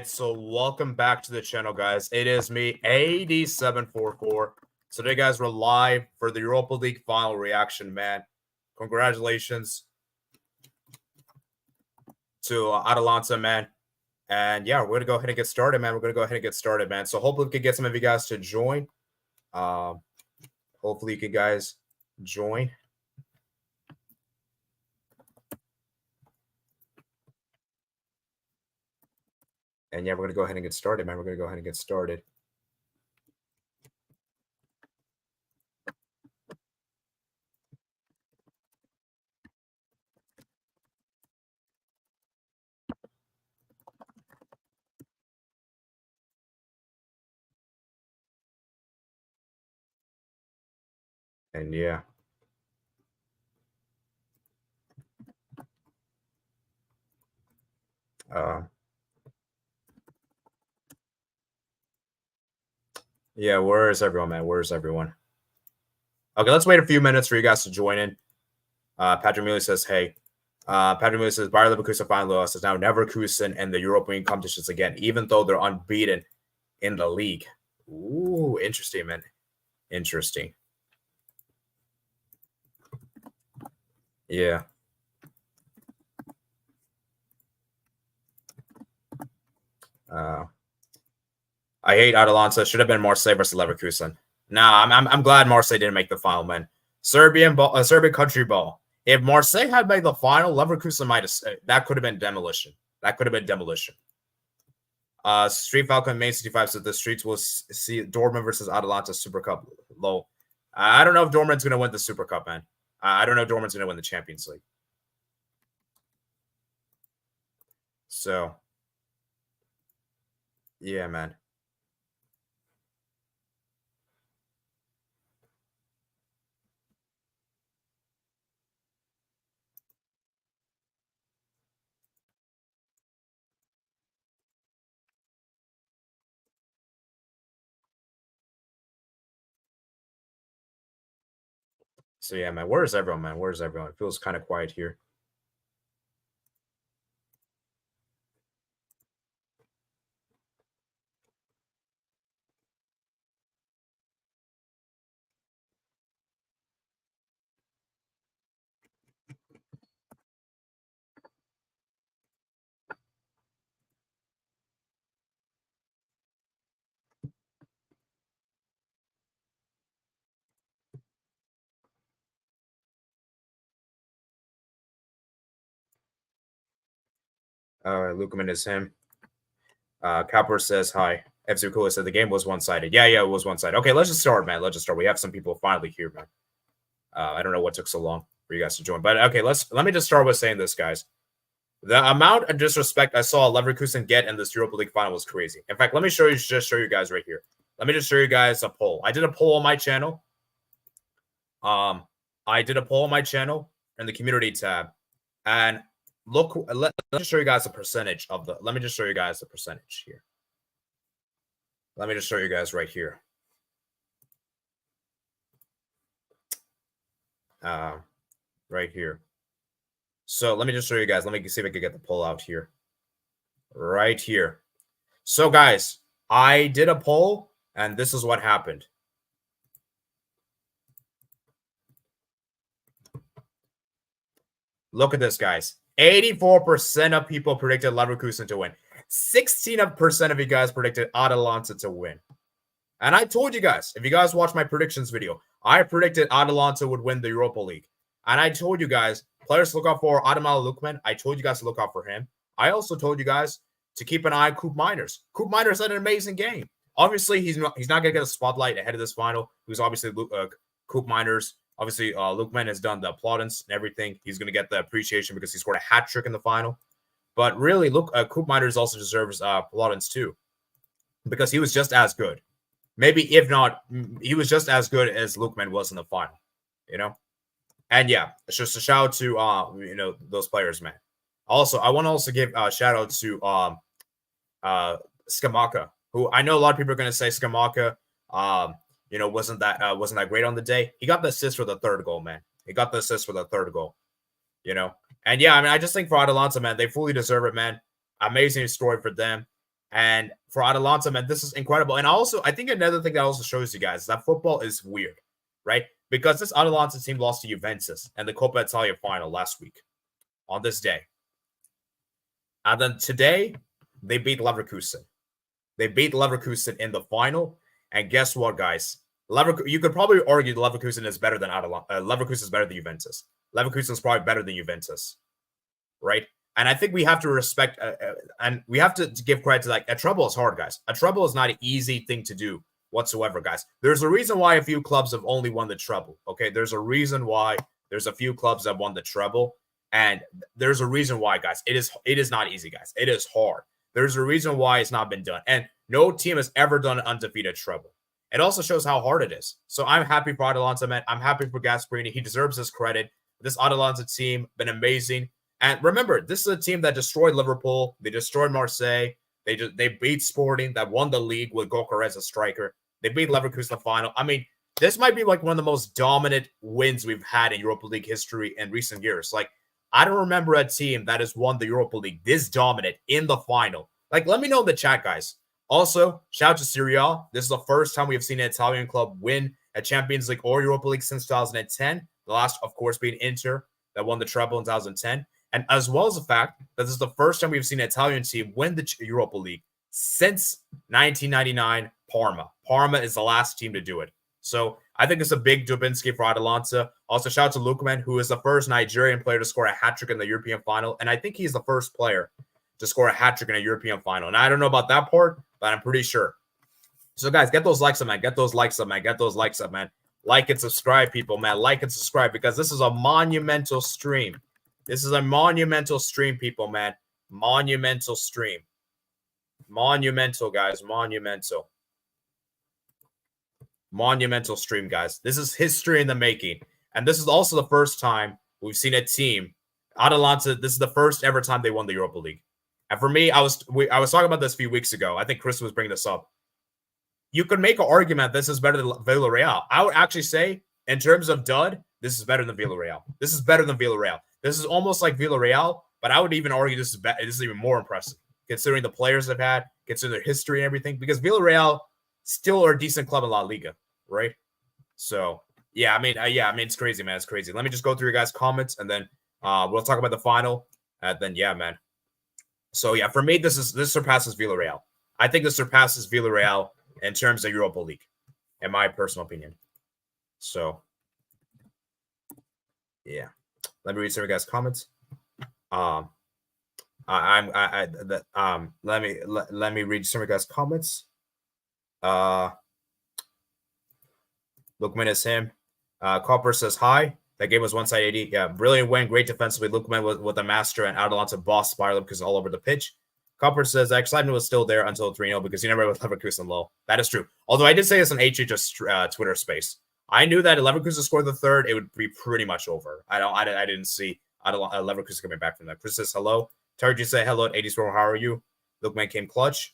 right, so welcome back to the channel, guys. It is me, AD744. So today, guys, we're live for the Europa League final reaction, man. Congratulations to Atalanta, man. And yeah, we're going to go ahead and get started, man. So hopefully we can get some of you guys to join. Hopefully you can guys join. And yeah, we're going to go ahead and get started, man. And yeah. Yeah, where is everyone, man? Where's everyone? Okay, let's wait a few minutes for you guys to join in. Patrick Mealy says, hey. Patrick Mealy says, Bayer Leverkusen finally lost. Is now Leverkusen in the European competitions again, even though they're unbeaten in the league. Ooh, interesting, man. Interesting. Yeah. I hate Atalanta. Should have been Marseille versus Leverkusen. Nah, I'm glad Marseille didn't make the final, man. Serbian country ball. If Marseille had made the final, Leverkusen might have. That could have been demolition. Street Falcon Main 65 said the Streets will see Dortmund versus Atalanta Super Cup. Low. I don't know if Dortmund's going to win the Super Cup, man. I don't know if Dortmund's going to win the Champions League. So, yeah, man. So, yeah, man. Where's everyone, man? It feels kind of quiet here. Lookman is him. Copper says hi. FC Barcelona said the game was one-sided. Yeah, it was one-sided. Okay, let's just start, man. We have some people finally here, man. I don't know what took so long for you guys to join, but okay, let me just start with saying this, guys. The amount of disrespect I saw Leverkusen get in this Europa League final was crazy. In fact, let me show you guys right here. Let me just show you guys a poll. I did a poll on my channel. I did a poll on my channel in the community tab, and look, let me just show you guys a percentage of the. Let me just show you guys the percentage here. Let me just show you guys right here. Right here. So let me just show you guys. Let me see if I can get the poll out here. Right here. So guys, I did a poll, and this is what happened. Look at this, guys. 84% of people predicted Leverkusen to win. 16% of you guys predicted Atalanta to win. And I told you guys, if you guys watch my predictions video, I predicted Atalanta would win the Europa League. And I told you guys, players to look out for Ademola Lookman. I told you guys to look out for him. I also told you guys to keep an eye on Coop Miners. Coop Miners had an amazing game. Obviously, he's not going to get a spotlight ahead of this final. Who's obviously Coop Miners. Obviously, Lookman has done the plaudits and everything. He's going to get the appreciation because he scored a hat trick in the final. But really, Coop Miners also deserves plaudits too, because he was just as good. Maybe if not, he was just as good as Lookman was in the final. You know. And yeah, it's just a shout out to those players, man. Also, I want to also give a shout out to Scamacca, who I know a lot of people are going to say Scamacca, wasn't that great on the day. He got the assist for the third goal, man. And yeah, I mean, I just think for Atalanta, man, they fully deserve it, man. Amazing story for them. And for Atalanta, man, this is incredible. And also, I think another thing that also shows you guys that football is weird, right? Because this Atalanta team lost to Juventus and the Coppa Italia final last week on this day. And then today, they beat Leverkusen. They beat Leverkusen in the final. And guess what, guys? You could probably argue Leverkusen is better than Atalanta. Leverkusen is better than Juventus. Leverkusen is probably better than Juventus, right? And I think we have to respect and we have to give credit to like a treble is hard, guys. A treble is not an easy thing to do whatsoever, guys. There's a reason why a few clubs have only won the treble. Okay, there's a reason why there's a few clubs that won the treble, and there's a reason why, guys. It is not easy, guys. It is hard. There's a reason why it's not been done, and no team has ever done an undefeated treble. It also shows how hard it is. So I'm happy for Atalanta, man. I'm happy for Gasperini. He deserves his credit. This Atalanta team been amazing. And remember, this is a team that destroyed Liverpool. They destroyed Marseille. They beat Sporting, that won the league with Gokares as a striker. They beat Leverkusen in the final. I mean, this might be like one of the most dominant wins we've had in Europa League history in recent years. Like, I don't remember a team that has won the Europa League this dominant in the final. Like, let me know in the chat, guys. Also, shout out to Serie A. This is the first time we have seen an Italian club win a Champions League or Europa League since 2010. The last, of course, being Inter that won the treble in 2010. And as well as the fact that this is the first time we've seen an Italian team win the Europa League since 1999 Parma. Parma is the last team to do it. So I think it's a big Dubinsky for Atalanta. Also, shout out to Lookman, who is the first Nigerian player to score a hat-trick in the European final. And I think he's the first player to score a hat-trick in a European final. And I don't know about that part, but I'm pretty sure. So, guys, get those likes up, man. Get those likes up, man. Get those likes up, man. Like and subscribe, people, man. Like and subscribe because this is a monumental stream. This is a monumental stream, people, man. Monumental stream. Monumental, guys. Monumental. Monumental stream, guys. This is history in the making. And this is also the first time we've seen a team, Atalanta, this is the first ever time they won the Europa League. And for me, I was talking about this a few weeks ago. I think Chris was bringing this up. You could make an argument this is better than Villarreal. I would actually say, in terms of dud, this is better than Villarreal. This is better than Villarreal. This is almost like Villarreal, but I would even argue this is even more impressive, considering the players they've had, considering their history and everything, because Villarreal still are a decent club in La Liga, right? So, yeah, I mean, it's crazy, man. It's crazy. Let me just go through your guys' comments, and then we'll talk about the final, and then, yeah, man. So, yeah, for me, this surpasses Villarreal. I think this surpasses Villarreal in terms of Europa League, in my personal opinion. So, yeah. Let me read some of you guys' comments. Let me read some of you guys' comments. Lookman is him. Copper says hi. That game was 1-sided. Yeah, brilliant win, great defensively. Lookman with a master and Atalanta boss spiral because all over the pitch. Copper says the excitement was still there until 3-0 because you never with Leverkusen low. That is true. Although I did say this on HH's Twitter space. I knew that if Leverkusen scored the third, it would be pretty much over. I didn't see Leverkusen coming back from that. Chris says hello. Tarji say hello at 80s. How are you? Lookman came clutch.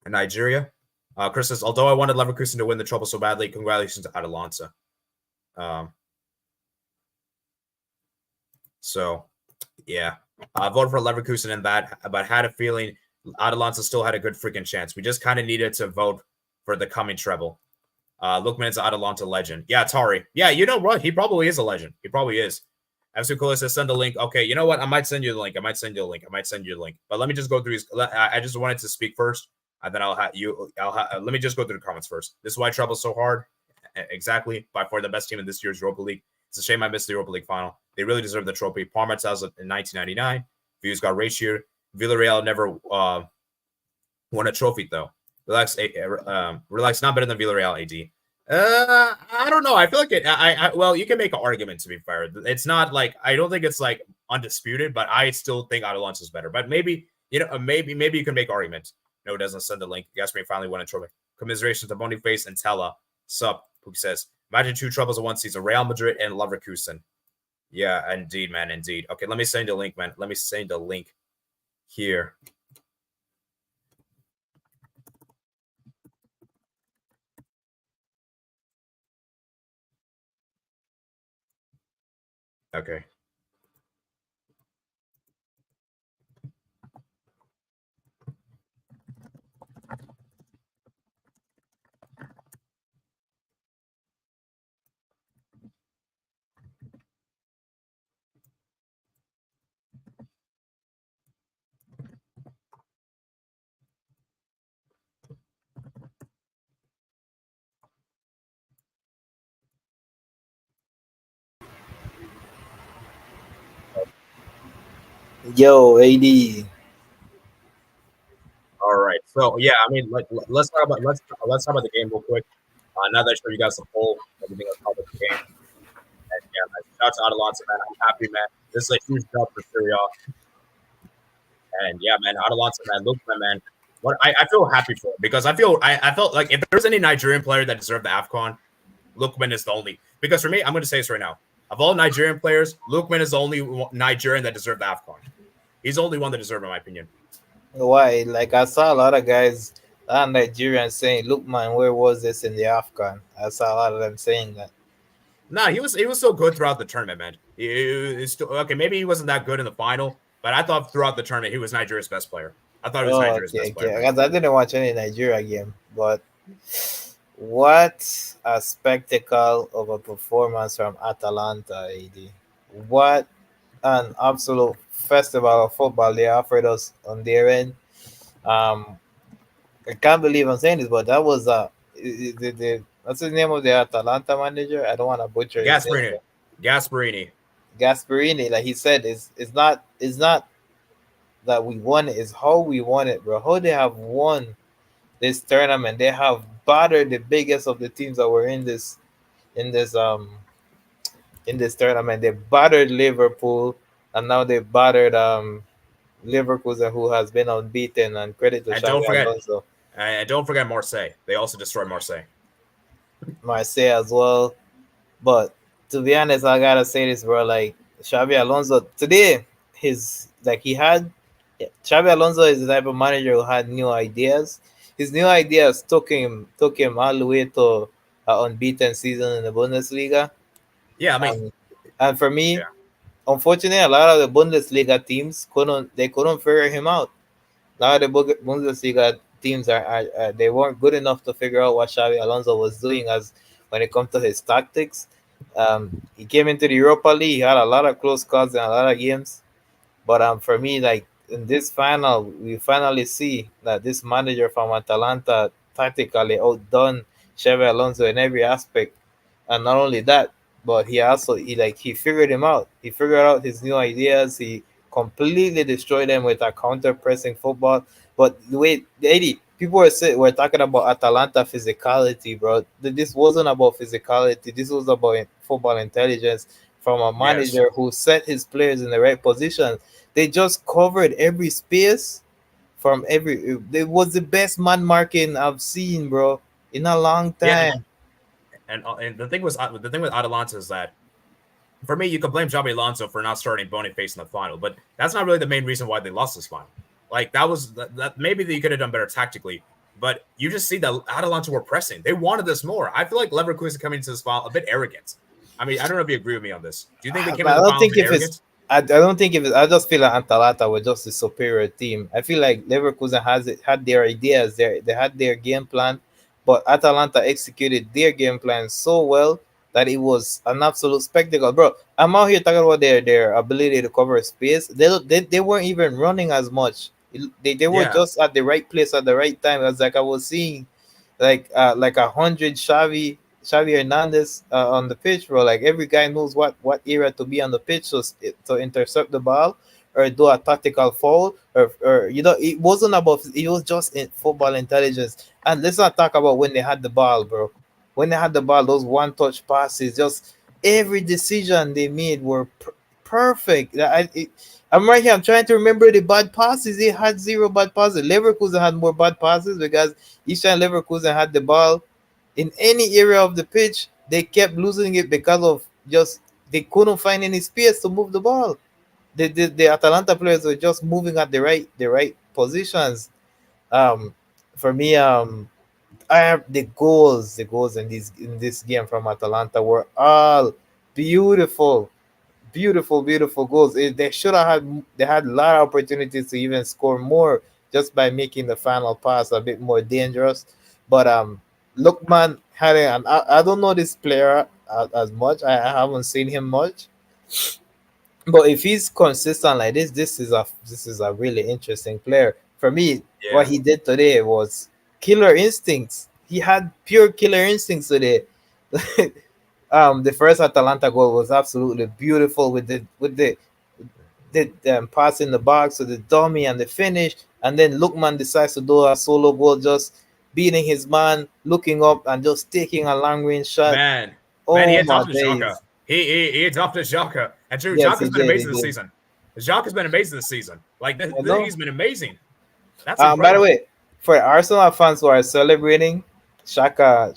In Nigeria. Chris says, although I wanted Leverkusen to win the treble so badly, congratulations to Atalanta. So, yeah. I voted for Leverkusen in that, but had a feeling Atalanta still had a good freaking chance. We just kind of needed to vote for the coming treble. Lookman is an Atalanta legend. Yeah, Tari. Yeah, you know what? He probably is a legend. He probably is. FC Cola says, send the link. Okay, you know what? I might send you the link. But let me just go through these. I just wanted to speak first, and then let me just go through the comments first. This is why trouble's so hard. Exactly. By far the best team in this year's Europa League. It's a shame I missed the Europa League final. They really deserve the trophy. Parma tells it in 1999. Views got ratio. Villarreal never won a trophy, though. Relax, not better than Villarreal AD. I don't know. I feel like it. Well, you can make an argument, to be fair. It's not like I don't think it's like undisputed, but I still think Atalanta is better. But maybe maybe you can make arguments. No, it doesn't send the link. Gasperini finally won a trophy. Commiserations to Boniface and Tella. Sup? Who says imagine two troubles in one season: Real Madrid and Leverkusen. Yeah, indeed, man, indeed. Okay, let me send the link, man. Let me send the link here. Okay. Yo, AD. All right. So yeah, I mean, let's talk about let's talk about the game real quick. Now that I showed you guys the poll, everything else about the game, and yeah, man, shout out to Atalanta, man. I'm happy, man. This is a huge dub for Serie A, and yeah, man, Atalanta, man, Lookman, man. What I feel happy for because I felt like if there's any Nigerian player that deserved the Afcon, Lookman is the only. Because for me, I'm going to say this right now: of all Nigerian players, Lookman is the only Nigerian that deserved the Afcon. He's the only one that deserved, in my opinion. Why? Like I saw a lot of guys, a lot of Nigerians saying, "Look, man, where was this in the Afghan?" I saw a lot of them saying that. Nah, he was still good throughout the tournament, man. He's still okay. Maybe he wasn't that good in the final, but I thought throughout the tournament he was Nigeria's best player. I thought he was Oh, Nigeria's okay, best player, okay. man. Because I didn't watch any Nigeria game, but what a spectacle of a performance from Atalanta, AD. What an absolute festival of football they offered us on their end. Um, I can't believe I'm saying this, but that was what's the name of the Atalanta manager? I don't want to butcher his name. Gasperini, Gasperini. Gasperini, like he said, it's not that we won it, it's how we won it, bro. How they have won this tournament. They have battered the biggest of the teams that were in this in this tournament. They battered Liverpool, and now they battered Leverkusen, who has been unbeaten, and credit to And Xavi Alonso. don't forget Marseille. They also destroyed Marseille. Marseille as well. But to be honest, I gotta say this, bro. Like Xavi Alonso today, his like he had Xavi Alonso is the type of manager who had new ideas. His new ideas took him all the way to an unbeaten season in the Bundesliga. Yeah, I mean, Um, and for me, yeah, unfortunately, a lot of the Bundesliga teams couldn't figure him out. A lot of the Bundesliga teams are they weren't good enough to figure out what Xavi Alonso was doing as when it comes to his tactics. He came into the Europa League. He had a lot of close calls in a lot of games. But for me, like in this final, we finally see that this manager from Atalanta tactically outdone Xavi Alonso in every aspect. And not only that, but he figured him out. He figured out his new ideas. He completely destroyed them with a counter pressing football. But the way 80 people were talking about Atalanta physicality, bro. This wasn't about physicality. This was about football intelligence from a yes, manager who set his players in the right position. They just covered every space from every. It was the best man marking I've seen, bro, in a long yeah, time. and the thing with Atalanta is that for me, you could blame Xabi Alonso for not starting Boniface in the final, but that's not really the main reason why they lost this final. Like that maybe they could have done better tactically, but you just see that Atalanta were pressing. They wanted this more. I feel like Leverkusen coming into this final a bit arrogant. I mean, I don't know if you agree with me on this. Do you think they I came into the don't final a think bit if it's. arrogant? I don't think if it's, I just feel like Atalanta were just a superior team. I feel like Leverkusen had their ideas, they had their game plan, but Atalanta executed their game plan so well that it was an absolute spectacle, bro. I'm out here talking about their ability to cover space. They weren't even running as much. They were Yeah, just at the right place at the right time. It's like I was seeing like 100 Xavi Hernandez on the pitch, bro. Like every guy knows what area to be on the pitch to intercept the ball or do a tactical foul or it wasn't about it was just in football intelligence. And let's not talk about when they had the ball, bro. When they had the ball, those one touch passes, just every decision they made were perfect. I'm right here. I'm trying to remember the bad passes. They had zero bad passes. Leverkusen had more bad passes because each time Leverkusen had the ball in any area of the pitch, they kept losing it because of just they couldn't find any space to move the ball. The Atalanta players were just moving at the right positions. Um, for me, I have the goals in this game from Atalanta were all beautiful, beautiful goals. They should have had a lot of opportunities to even score more just by making the final pass a bit more dangerous. But Lookman I don't know this player as much. I haven't seen him much. But if he's consistent like this is a really interesting player. For me, what yeah. he did today was killer instincts. He had pure killer instincts today. The first Atalanta goal was absolutely beautiful with the the pass in the box to the dummy and the finish, and then Lookman decides to do a solo goal, just beating his man, looking up and just taking a long range shot. Man, man, he Oh my adopted Xhaka. days! He adopted Xhaka. And true, Yes, Xhaka's he been did. He amazing this did. season. Xhaka's been amazing this season. Like I know. he's been amazing. That's By the incredible. way, for Arsenal fans who are celebrating Shaka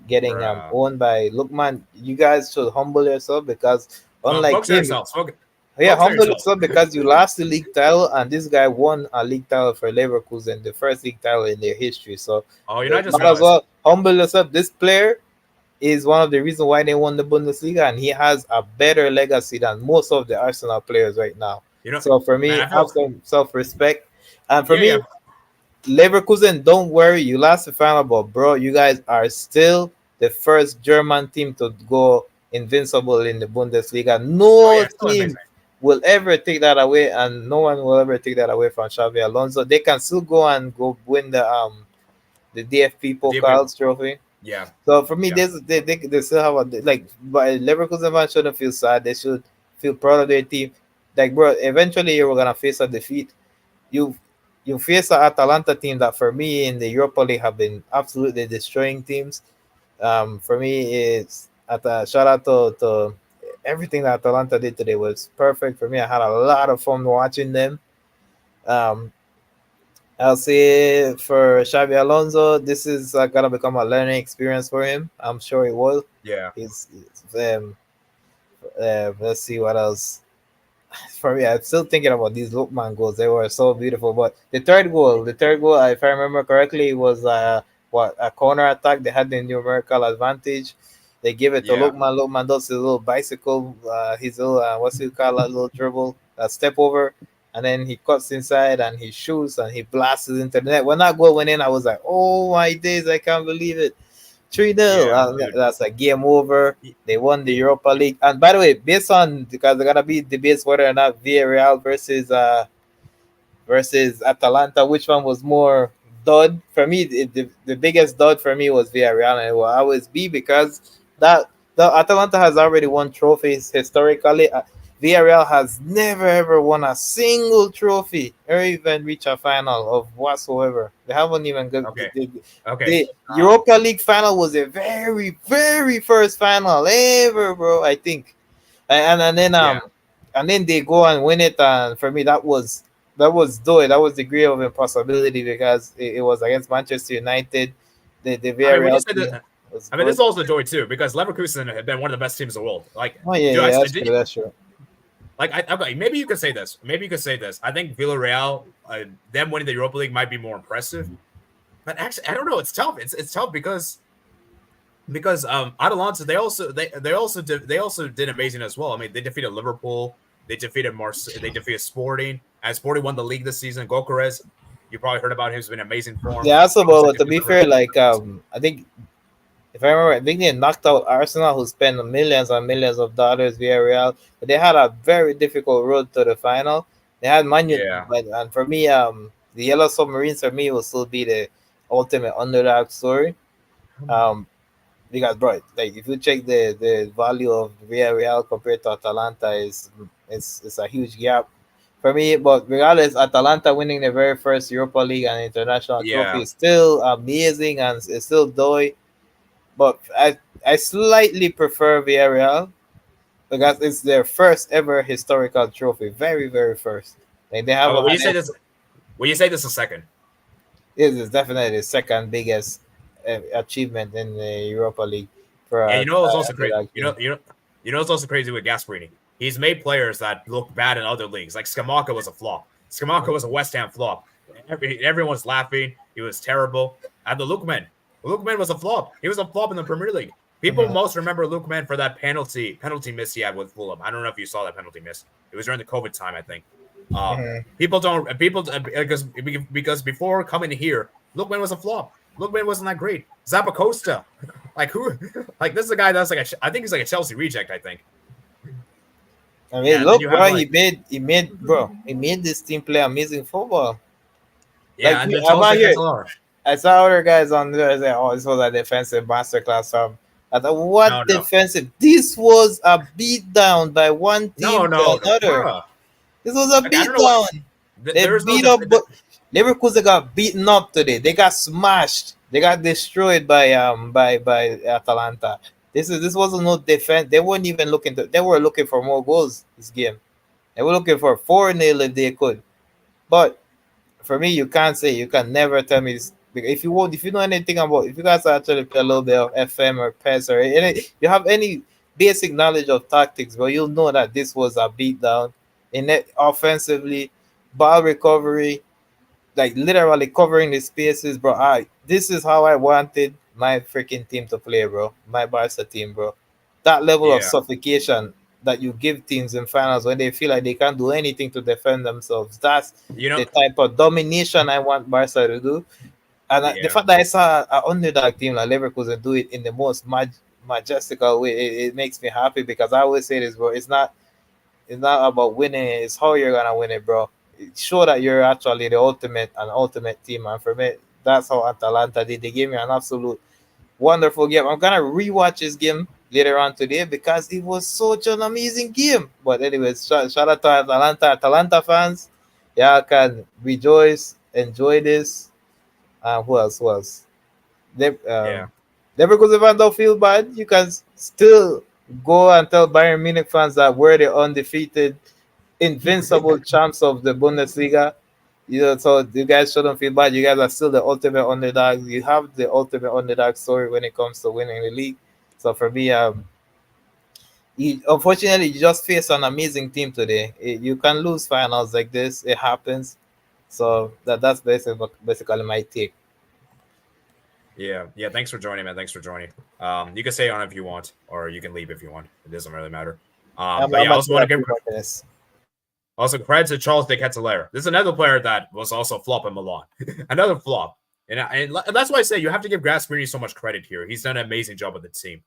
getting Bruh. owned by Lookman, you guys should humble yourself because unlike Focus on him, yourself. yeah, Focus on humble yourself. yourself because you lost the league title and this guy won a league title for Leverkusen, the first league title in their history. So Oh, you're not just might as realizing. well humble yourself. This player is one of the reasons why they won the Bundesliga, and he has a better legacy than most of the Arsenal players right now. You know, So for man, me, I have feel some self-respect. And for yeah, me, yeah. Leverkusen, don't worry, you lost the final, but bro, you guys are still the first German team to go invincible in the Bundesliga. Oh No yeah, it's still team amazing. will ever take that away, and no one will ever take that away from Xavi Alonso. They can still go and go win the DFP DFB, Pokals trophy. yeah, So for me, yeah, they still have a like. But Leverkusen fans shouldn't feel sad. They should feel proud of their team. Like bro, eventually you're gonna face a defeat. You you face an Atalanta team that for me in the Europa League have been absolutely destroying teams. For me, it's at shout out to everything that Atalanta did today was perfect for me. I had a lot of fun watching them. Um, I'll say for Xavi Alonso, this is gonna become a learning experience for him. I'm sure it will. yeah. He's let's see what else. For me, I'm still thinking about these Lookman goals. They were so beautiful. But the third goal, if I remember correctly, was what a corner attack. They had the numerical advantage. They give it to Yeah. Lookman. Lookman does his little bicycle, his little what's it called, a little dribble, step over, and then he cuts inside and he shoots and he blasts it into the net. When that goal went in, I was like, "Oh my days, I can't believe it!" 3-0. Yeah, dude. That's a game over. Y- They won the y- Europa League. And by the way, based on because they're gonna be debates whether or not Villarreal versus Atalanta, which one was more dud for me? The biggest dud for me was Villarreal, and it will always be because that the Atalanta has already won trophies historically. Villarreal has never ever won a single trophy or even reach a final of whatsoever. They haven't even got Okay. the, Okay. the Europa League final was a very, very first final ever, bro. I think, and then Yeah. and then they go and win it, and for me that was dough. That was degree of impossibility because it was against Manchester United. The I mean, when you Villarreal say team that, was I mean, this good. is also joy too because Leverkusen have been one of the best teams in the world. Like, Oh yeah, dude, yeah, that's did true. you, That's true. like, okay, maybe you could say this. Maybe you could say this. I think Villarreal, them winning the Europa League might be more impressive. But actually, I don't know. It's tough. It's tough because Atalanta they also did amazing as well. I mean, they defeated Liverpool, they defeated Marseille, they defeated Sporting, and Sporting won the league this season. Gokares, you probably heard about him. He's been in amazing form. Yeah, also, Also but to be defeated fair, like Leverkusen. I think if I remember, I think they knocked out Arsenal, who spent millions and millions of dollars via Real. But they had a very difficult road to the final. They had Yeah. and for me, the Yellow Submarines for me will still be the ultimate underdog story. Um, because bro, like if you check the value of Real compared to Atalanta is a huge gap for me. But regardless, Atalanta winning the very first Europa League and international trophy Yeah. is still amazing and it's still doy. But I slightly prefer Villarreal because it's their first ever historical trophy, very very first. Like they Oh, haven't but had it. when you say this a second, This is definitely the second biggest achievement in the Europa League for and a you know it's also crazy. underdog team. It's also crazy with Gasperini. He's made players that look bad in other leagues. Like Skamaka was a flop. Skamaka was a West Ham flop. Everyone's laughing. He was terrible. And the Lookman was a flop. He was a flop in the Premier League. People Mhm. most remember Lookman for that penalty miss he had with Fulham. I don't know if you saw that penalty miss. It was during the COVID time, I think. Mhm. Because before coming here, Lookman was a flop. Lookman wasn't that great. Zappacosta, like who? Like this is a guy that's like I think he's like a Chelsea reject. I think. I mean, And then look, you have bro, like he made this team play amazing football. Like yeah, and then I'm out Jose here. Cancelar. I saw other guys on there say, "Oh, this was a defensive masterclass from I thought, what No, defensive? This was a beatdown by one no, team no, to no, another. bruh. This was a Like, I don't know what. beatdown. They There is no beat up, but Leverkusen got beaten up today. They got smashed. They got destroyed by Atalanta. This wasn't no defense. They weren't even looking to. They were looking for more goals this game. They were looking for 4-0 if they could. But for me, you can never tell me this. If you won't, if you know anything about, if you guys actually play a little bit of FM or PES or any, you have any basic knowledge of tactics, but you'll know that this was a beatdown in it offensively, ball recovery, like literally covering the spaces, bro. This is how I wanted my freaking team to play, bro. My Barca team, bro. That level of Yeah, suffocation that you give teams in finals when they feel like they can't do anything to defend themselves. That's you know, the type of domination I want Barca to do. And the yeah, fact that I saw an underdog team like Leverkusen do it in the most majestical way, it makes me happy because I always say this, bro. It's not about winning. It's how you're gonna win it, bro. Show that you're actually the ultimate team, and for me, that's how Atalanta did. They gave me an absolute wonderful game. I'm gonna rewatch this game later on today because it was such an amazing game. But anyways, shout out to Atalanta fans. Y'all can rejoice, enjoy this. Who else? Who else? They, yeah. Leverkusen fans don't feel bad. You can still go and tell Bayern Munich fans that we're the undefeated invincible champs of the Bundesliga. So you guys shouldn't feel bad. You guys are still the ultimate underdogs. You have the ultimate underdog story when it comes to winning the league. So for me, unfortunately, you just face an amazing team today. You can lose finals like this. It happens. So that's basically my take. Yeah, yeah. Thanks for joining, man. Thanks for joining. You can stay on if you want, or you can leave if you want. It doesn't really matter. But yeah, I'm I at also want to give this. also credit to Charles de Ketelaere. This is another player that was also a flop in Milan. Another flop, and that's why I say you have to give Gasperini so much credit here. He's done an amazing job with the team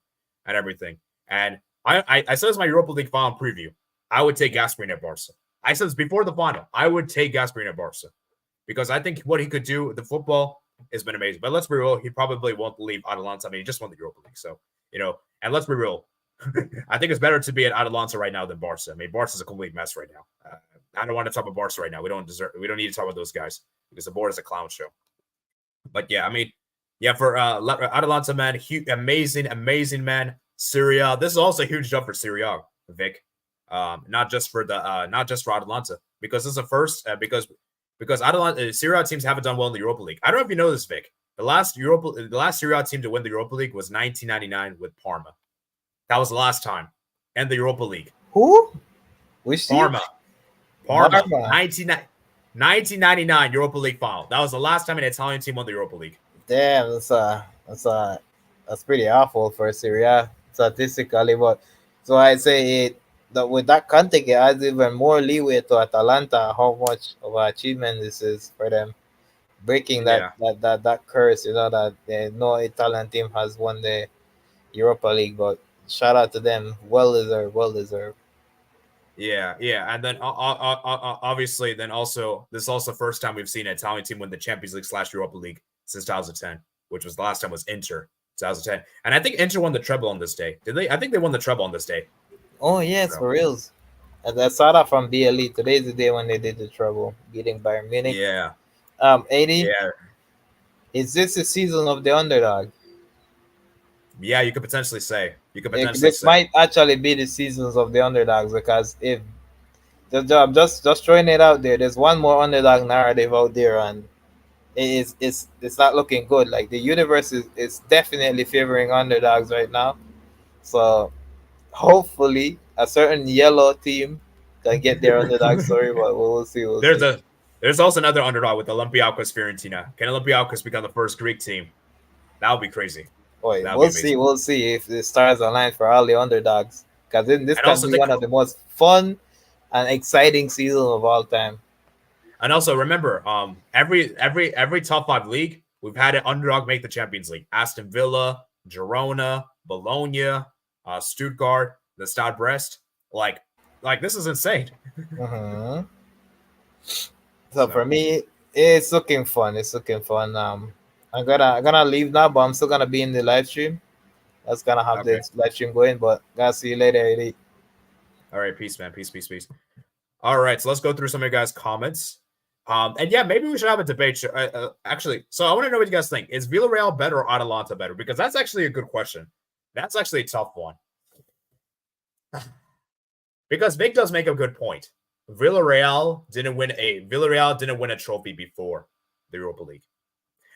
and everything. And I said this in my Europa League final preview. I would take Gasperini at Barca. I said this before the final. I would take Gasperini at Barca because I think what he could do with the football has been amazing. But let's be real, he probably won't leave Atalanta. I mean, he just won the Europa League. So, and let's be real. I think it's better to be at Atalanta right now than Barca. I mean, Barca's a complete mess right now. I don't want to talk about Barca right now. We don't need to talk about those guys because the board is a clown show. But yeah, I mean, yeah, for Atalanta, man, amazing man. Syria. This is also a huge jump for Syria, Vic. Not just for Atalanta because this is a first because Atalanta Syria teams haven't done well in the Europa League. I don't know if you know this, Vic. The last Syria team to win the Europa League was 1999 with Parma. That was the last time. And the Europa League. Who? Which team? Parma. 1999 Europa League final. That was the last time an Italian team won the Europa League. Damn, that's pretty awful for Syria statistically. But so I say that with that context, it adds even more leeway to Atalanta how much of an achievement this is for them, breaking that curse. That no Italian team has won the Europa League, but shout out to them. Well deserved. Well deserved. Yeah, and then obviously, then also this is also the first time we've seen an Italian team win the Champions League / Europa League since 2010, which was the last time was Inter 2010, and I think Inter won the treble on this day. Did they? I think they won the treble on this day. Oh yes, for reals. And I saw that from BLE. Today's the day when they did the treble, beating Bayern Munich. Yeah. 80. Yeah. Is this the season of the underdog? Yeah, you could potentially say. This might actually be the seasons of the underdogs because if I'm just throwing it out there, there's one more underdog narrative out there, and it's not looking good. Like the universe is definitely favoring underdogs right now. So hopefully a certain yellow team can get their underdog story, but we'll see. There's also another underdog with Olympiacos Fiorentina. Can Olympiacos become the first Greek team? That would be crazy. Boy, we'll see if the stars align for all the underdogs. Because this can be one of the most fun and exciting seasons of all time. And also remember, every top 5 league, we've had an underdog make the Champions League. Aston Villa, Girona, Bologna, Stuttgart, the Stade Brest. Like this is insane. Mm-hmm. So for me, it's looking fun. I'm gonna leave now, but I'm still gonna be in the live stream. That's gonna have the live stream going. But gotta see you later, AD. All right, peace, man. Peace. All right, so let's go through some of you guys' comments. And yeah, maybe we should have a debate. Actually, so I want to know what you guys think. Is Villarreal better or Atalanta better? Because that's actually a good question. That's actually a tough one. Because Vic does make a good point. Villarreal didn't win a trophy before the Europa League.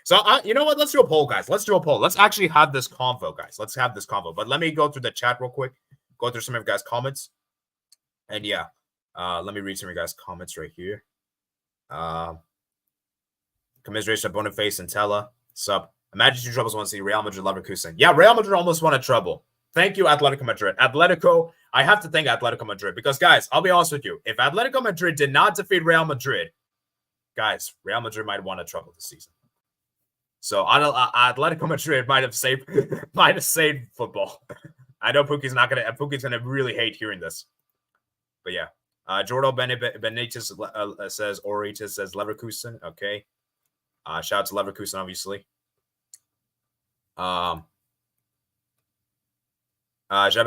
So you know what? Let's do a poll, guys. Let's actually have this convo, guys. Let's have this convo. But let me go through the chat real quick. Go through some of you guys' comments. And yeah, let me read some of you guys' comments right here. Commiseration of Boniface and Tella. Sup. Imagine two troubles want to see Real Madrid Leverkusen. Yeah, Real Madrid almost won a treble. Thank you, Atletico Madrid. I have to thank Atletico Madrid because, guys, I'll be honest with you. If Atletico Madrid did not defeat Real Madrid, guys, Real Madrid might have won a treble this season. So Atletico Madrid might have saved football. I know Pookie's gonna really hate hearing this. But yeah. Jordo Benitez says Oritas says Leverkusen. Okay. Shout out to Leverkusen, obviously. Xabi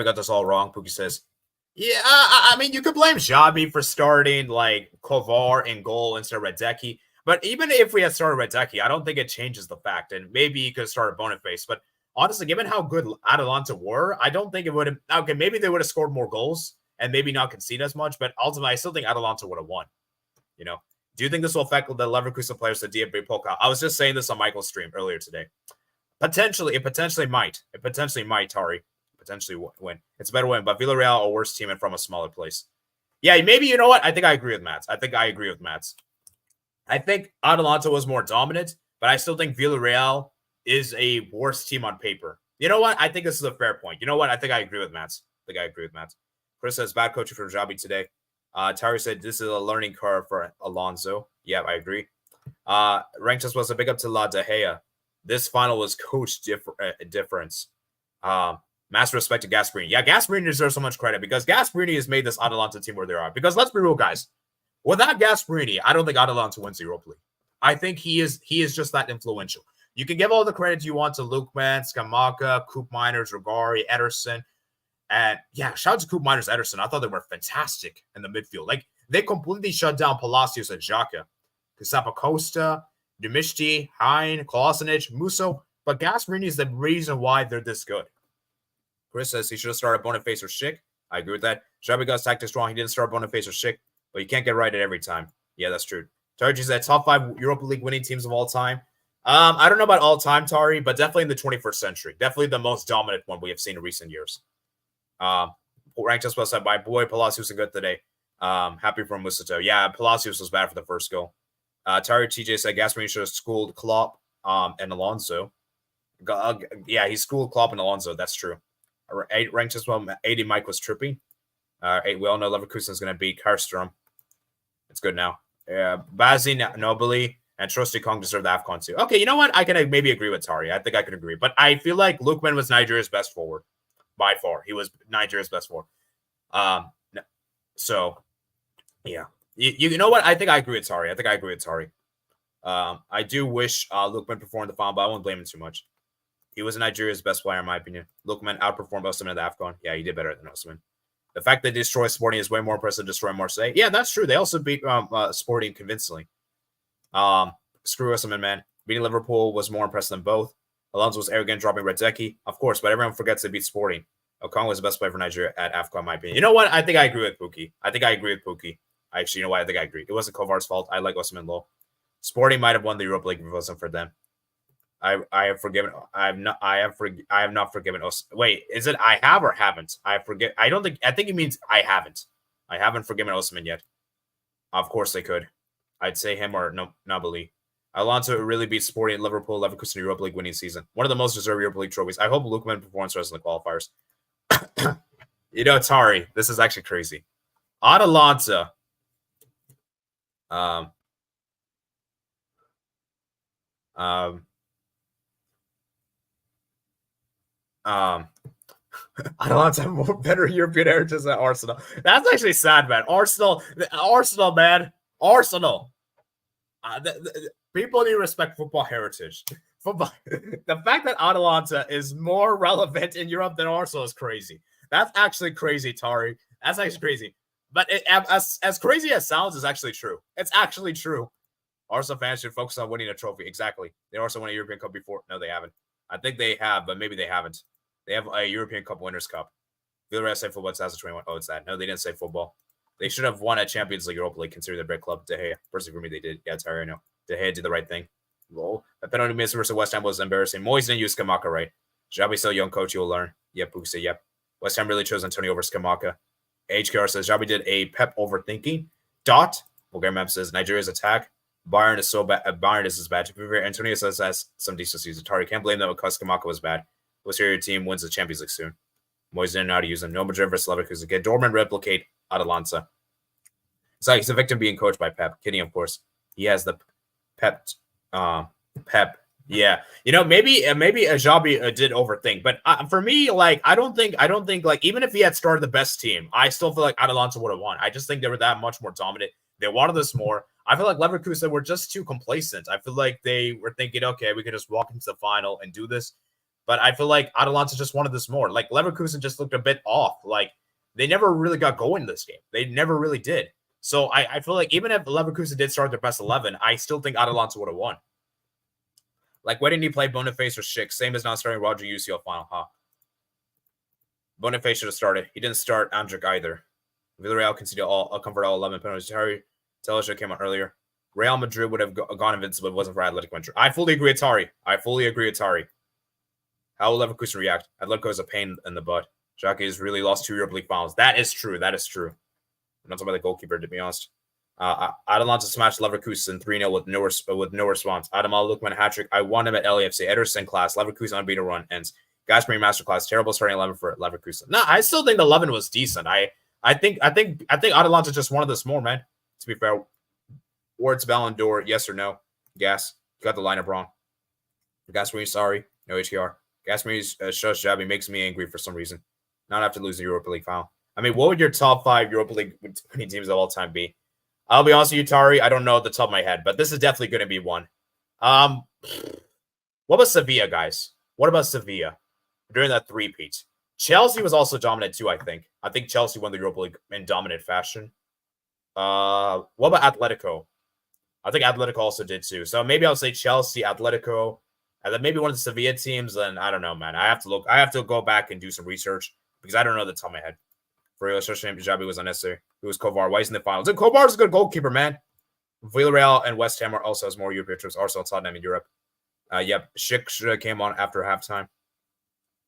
got this all wrong. Pookie says, yeah, I mean, you could blame Xabi for starting like Kovar in goal instead of Radecki. But even if we had started Radecki, I don't think it changes the fact. And maybe you could have started Boniface. But honestly, given how good Atalanta were, I don't think it would have. Okay, maybe they would have scored more goals and maybe not concede as much. But ultimately, I still think Atalanta would have won. You know, do you think this will affect the Leverkusen players, the DFB Pokal? I was just saying this on Michael's stream earlier today. It potentially might, Tari. Potentially win. It's a better win, but Villarreal a worse team and from a smaller place. Yeah, maybe, you know what? I think I agree with Mats. I think Atalanta was more dominant, but I still think Villarreal is a worse team on paper. You know what? I think this is a fair point. You know what? I think I agree with Mats. Chris says bad coaching for Xabi today. Tari said this is a learning curve for Alonso. Yeah, I agree. Rank just was a big up to La De Gea. This final was coach difference. Massive respect to Gasperini. Yeah, Gasperini deserves so much credit because Gasperini has made this Atalanta team where they are. Because let's be real, guys. Without Gasperini, I don't think Atalanta wins the Europa League. I think he is just that influential. You can give all the credit you want to Lookman, Scamacca, Coop Miners, Rogari, Ederson. And yeah, shout out to Coop Miners, Ederson. I thought they were fantastic in the midfield. Like, they completely shut down Palacios and Xhaka. Casapacosta, Dumishti, Hein, Kolasinac, Musso. But Gasperini is the reason why they're this good. Chris says he should have started Boniface or Schick. I agree with that. Xabi got tactics wrong. He didn't start Boniface or Schick, but you can't get right at every time. Yeah, that's true. Tari said top 5 Europa League winning teams of all time. I don't know about all time, Tari, but definitely in the 21st century. Definitely the most dominant one we have seen in recent years. Ranked just well said, my boy Palacios is good today. Happy for Musato. Yeah, Palacios was bad for the first goal. Tari TJ said Gasperini should have schooled Klopp and Alonso. Yeah, he schooled Klopp and Alonso. That's true. Ranked as well. 80 Mike was trippy. We all know Leverkusen is going to beat Karlstrom. It's good now. Bazi, Nobili, and Trusty Kong deserve the AFCON too. Okay, you know what? I can maybe agree with Tari. I think I can agree. But I feel like Lookman was Nigeria's best forward. By far. He was Nigeria's best forward. So, yeah. You know what? I think I agree with Tari. I do wish Lookman performed the final, but I won't blame him too much. He was Nigeria's best player, in my opinion. Lookman outperformed Osimhen in the AFCON. Yeah, he did better than Osimhen. The fact that they destroyed Sporting is way more impressive than destroying Marseille. Yeah, that's true. They also beat Sporting convincingly. Screw Osimhen, man. Beating Liverpool was more impressive than both. Alonso was arrogant, dropping Radecki. Of course, but everyone forgets they beat Sporting. Okong was the best player for Nigeria at AFCON, in my opinion. You know what? I think I agree with Pookie. Actually, you know what? I think I agree. It wasn't Kovar's fault. I like Osimhen low. Sporting might have won the Europa League if it wasn't for them. I have forgiven. I have not forgiven. Wait, is it I have or haven't? I forget. I think it means I haven't. I haven't forgiven Osimhen yet. Of course they could. I'd say him or Nabali. Alonso really beat Sporting at Liverpool, Leverkusen Europa League winning season. One of the most deserved Europa League trophies. I hope Lookman performs for us in the qualifiers. You know, Tari, this is actually crazy. Atalanta. Atalanta have more better European heritage than Arsenal. That's actually sad, man. Arsenal, man. Arsenal. People need to respect football heritage. football. The fact that Atalanta is more relevant in Europe than Arsenal is crazy. That's actually crazy, Tari. That's actually crazy. But as crazy as sounds, is actually true. It's actually true. Arsenal fans should focus on winning a trophy. Exactly. They also won a European Cup before. No, they haven't. I think they have, but maybe they haven't. They have a European Cup Winners' Cup. Villarreal say football 2021. Oh, it's that. No, they didn't say football. They should have won a Champions League, Europa League, considering the big club. De Gea. Personally, for me, they did. Yeah, Tari, I know. De Gea did the right thing. Lol. The penalty miss versus West Ham was embarrassing. Moyes didn't use Skamaka, right? Jabi still young coach, you'll learn. Yep, Buxa, yep. West Ham really chose Antonio over Skamaka. HKR says Jabi did a Pep overthinking. Bulgarian Map says Nigeria's attack. Bayern is so bad. Bayern is as bad. To be fair, Antonio says that's some decent season. Tari can't blame them because Skamaka was bad. Let's hear your team wins the Champions League soon. Moyes didn't know how to use them. No Madrid versus Leverkusen. Get Dortmund replicate Atalanta. It's like he's a victim being coached by Pep. Kidding, of course. He has the Pep. Yeah, maybe Ajabi did overthink, but for me, like I don't think like even if he had started the best team, I still feel like Atalanta would have won. I just think they were that much more dominant. They wanted this more. I feel like Leverkusen were just too complacent. I feel like they were thinking, okay, we could just walk into the final and do this, but I feel like Atalanta just wanted this more. Like Leverkusen just looked a bit off. Like they never really got going in this game. They never really did. So I feel like even if Leverkusen did start their best 11, I still think Atalanta would have won. Like, why didn't he play Boniface or Schick? Same as not starting Roger UCL final, huh? Boniface should have started. He didn't start Andrick either. Villarreal conceded convert all 11 penalties. Harry Telisha came on earlier. Real Madrid would have gone invincible if it wasn't for Athletic Madrid. I fully agree with Tari. How will Leverkusen react? Atletico is a pain in the butt. Xhaka has really lost 2 Europa League finals. That is true. I'm not talking about the goalkeeper, to be honest. Atalanta smashed Leverkusen 3-0 with no response. Adamal Lookman hat-trick. I won him at LAFC. Ederson class. Leverkusen unbeaten run ends. Gasperini masterclass. Terrible starting 11 for Leverkusen. No, I still think the 11 was decent. I think Atalanta just wanted this more, man. To be fair, Ward's Ballon d'Or, yes or no? Gas. You got the lineup wrong. Gasperini, sorry. No HKR. Gasperini's shush Jabi makes me angry for some reason. Not after losing the Europa League final. I mean, what would your top 5 Europa League winning teams of all time be? I'll be honest with you, Tari. I don't know at the top of my head, but this is definitely going to be one. What about Sevilla, guys? What about Sevilla during that three-peat? Chelsea was also dominant too, I think. I think Chelsea won the Europa League in dominant fashion. What about Atletico? I think Atletico also did too. So maybe I'll say Chelsea, Atletico, and then maybe one of the Sevilla teams. And I don't know, man. I have to look. I have to go back and do some research because I don't know at the top of my head. For real, especially Jabi was unnecessary. It was Kovar. Why isn't the finals? And Kovar's a good goalkeeper, man. Villarreal and West Ham also has more European trips. Arsenal, Tottenham in Europe. Yep, Schick should have came on after halftime.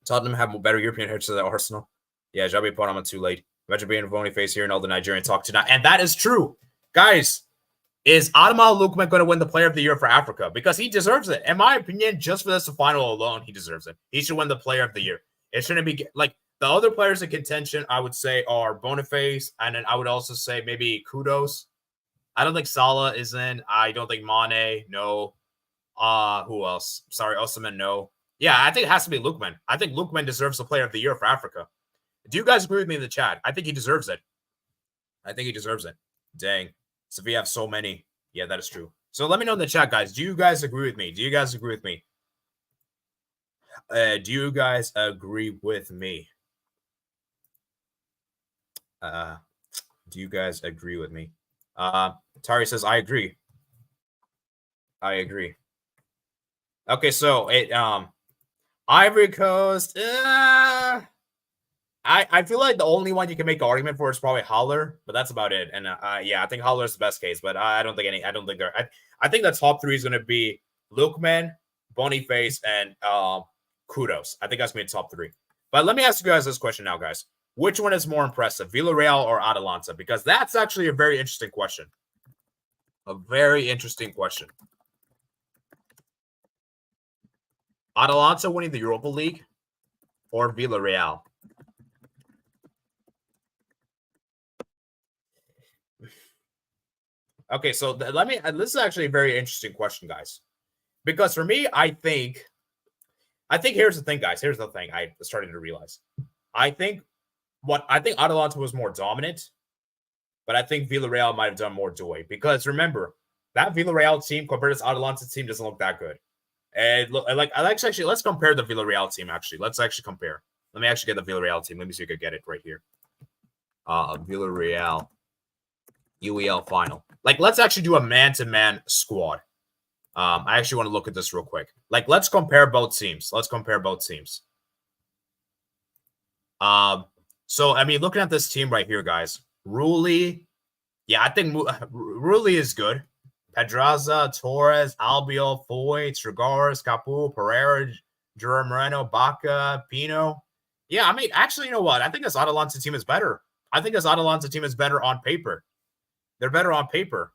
Tottenham have better European heritage than Arsenal. Yeah, Jabi put on too late. Imagine being a Boniface here and all the Nigerian talk tonight. And that is true. Guys, is Ademola Lookman going to win the Player of the Year for Africa? Because he deserves it. In my opinion, just for this final alone, he deserves it. He should win the Player of the Year. It shouldn't be like the other players in contention, I would say, are Boniface. And then I would also say maybe Kudos. I don't think Salah is in. I don't think Mane. No. Who else? Sorry, Osimhen. No. Yeah, I think it has to be Lookman. I think Lookman deserves the Player of the Year for Africa. Do you guys agree with me in the chat? I think he deserves it. Dang. Sevilla have so many. Yeah, that is true. So let me know in the chat, guys. Do you guys agree with me? Do you guys agree with me? Do you guys agree with me? Tari says, I agree. Okay, so Ivory Coast. I feel like the only one you can make the argument for is probably Haller, but that's about it. And yeah, I think Haller is the best case, but I don't think I think the top 3 is going to be Lookman, Boniface, and Kudos. I think that's going to be the top 3. But let me ask you guys this question now, guys. Which one is more impressive, Villarreal or Atalanta? Because that's actually a very interesting question. Atalanta winning the Europa League or Villarreal? Okay, so this is actually a very interesting question, guys. Because for me, I think here's the thing, guys. Here's the thing I started to realize. I think Atalanta was more dominant, but I think Villarreal might have done more joy. Because remember, that Villarreal team compared to this Atalanta team doesn't look that good. And look, actually, let's compare the Villarreal team. Actually, let's actually compare. Let me actually get the Villarreal team. Let me see if I can get it right here. Villarreal UEL final. Like, let's actually do a man-to-man squad. I actually want to look at this real quick. Like, let's compare both teams. Let's compare both teams. So I mean, looking at this team right here, guys, Rulli. Yeah, I think Rulli is good. Pedraza, Torres, Albiol, Foy, Trigaris, Capu, Pereira, Jerome Moreno, Baca, Pino. Yeah, I mean, actually, you know what? I think this Atalanta team is better. I think this Atalanta team is better on paper. They're better on paper.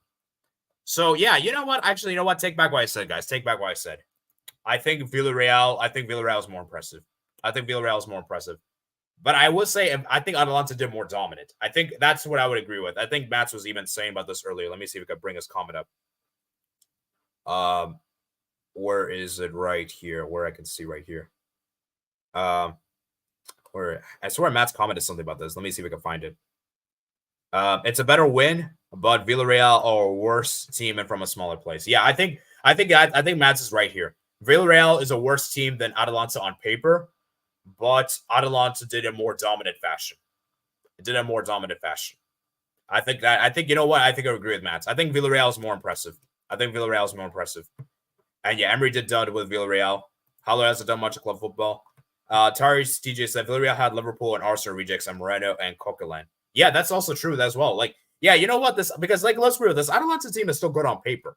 So, yeah, you know what? Actually, you know what? Take back what I said, guys. Take back what I said. I think Villarreal is more impressive. But I would say I think Atalanta did more dominant. I think that's what I would agree with. I think Mats was even saying about this earlier. Let me see if we can bring his comment up. Where is it right here? Where I can see right here. Where I swear Matt's commented something about this. Let me see if we can find it. It's a better win, but Villarreal are a worse team and from a smaller place. Yeah, I think Matt's is right here. Villarreal is a worse team than Atalanta on paper, but Atalanta did a more dominant fashion. I think you know what? I think I agree with Matt. I think Villarreal is more impressive. And yeah, Emery did done with Villarreal. Haller hasn't done much of club football. Tari's TJ said Villarreal had Liverpool and Arsenal rejects and Moreno and Coquelin. Yeah, that's also true as well. Like, yeah, you know what? Because let's be real, this Atalanta team is still good on paper.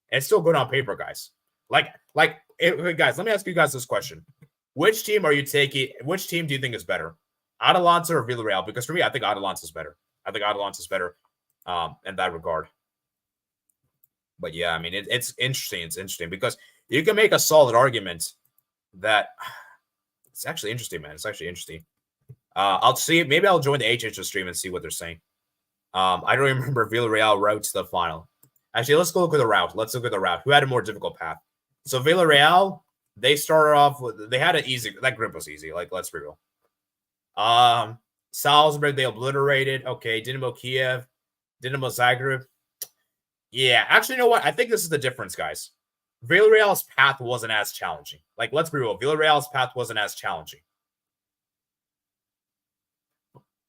It's still good on paper, guys. Guys, let me ask you guys this question. Which team are you taking? Which team do you think is better? Atalanta or Villarreal? Because for me, I think Atalanta is better. In that regard. But yeah, I mean, it's interesting. It's interesting because you can make a solid argument that it's actually interesting, man. It's actually interesting. I'll see. Maybe I'll join the HH stream and see what they're saying. I don't remember Villarreal route to the final. Actually, let's go look at the route. Who had a more difficult path? So Villarreal, they started off with, they had an easy, that group was easy. Like, let's be real. Salzburg, they obliterated. Okay, Dinamo Kiev, Dinamo Zagreb. Yeah, actually, you know what? I think this is the difference, guys. Villarreal's path wasn't as challenging. Like, let's be real. Villarreal's path wasn't as challenging.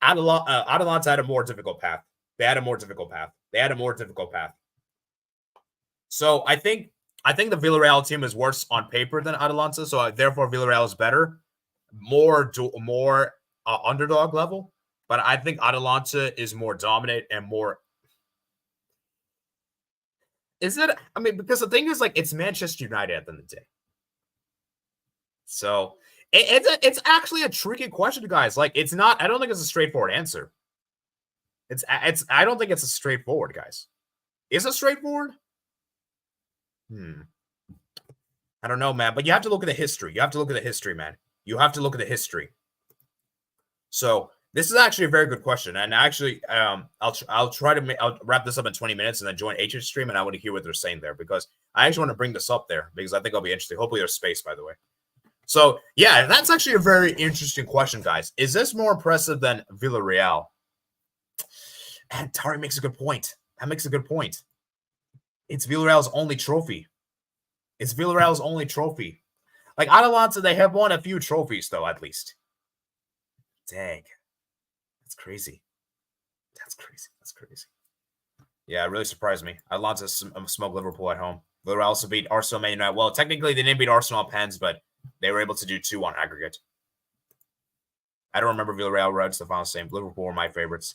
Atalanta had a more difficult path. They had a more difficult path. So I think the Villarreal team is worse on paper than Atalanta. So therefore, Villarreal is better, more underdog level. But I think Atalanta is more dominant and more. Is it? I mean, because the thing is, like, it's Manchester United at the end of the day. So it's actually a tricky question, guys. Like, it's not. I don't think it's a straightforward answer. I don't think it's a straightforward, guys. Is it straightforward? I don't know, man. But you have to look at the history. Man. You have to look at the history. So this is actually a very good question. And actually, I'll wrap this up in 20 minutes and then join HH stream, and I want to hear what they're saying there because I actually want to bring this up there because I think it'll be interesting. Hopefully there's space, by the way. So yeah, that's actually a very interesting question, guys. Is this more impressive than Villarreal? And Tari makes a good point. It's Villarreal's only trophy. Like, Atalanta, they have won a few trophies, though, at least. Dang. That's crazy. Yeah, it really surprised me. Atalanta smoked Liverpool at home. Villarreal also beat Arsenal, Man United. Well, technically, they didn't beat Arsenal on pens, but they were able to do 2 on aggregate. I don't remember Villarreal road to the final same. Liverpool were my favorites.